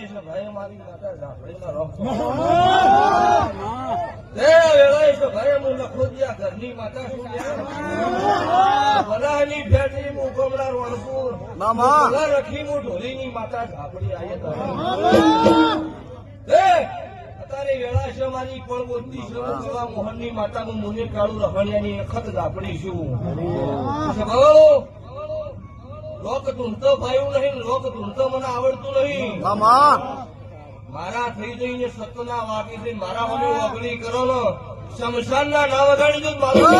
છે ભાઈ મારી માતા ઝાપડીમાં રોકતો વેળાય છે ભાઈ હું લખોદિયા ઘરની માતા છું બધાની ફેટરી હું કમલા રોણપુર બધા રખી હું ઢોલીની માતા ઝાપડી આવી અત્યારે વેળા છે મારી પણ બોલતી છે એવા મોહનની માતા હું મુને કાળું રખણિયાની અખત ઝાપડી છું લોક ધૂમતો ભાયું નહીં લોક ધૂમતો મને આવડતું નહીં મારા થઈ જઈને સતના વાગી છે મારા મને વગડી કરો ને શમશાન ના વગાડી દો મારું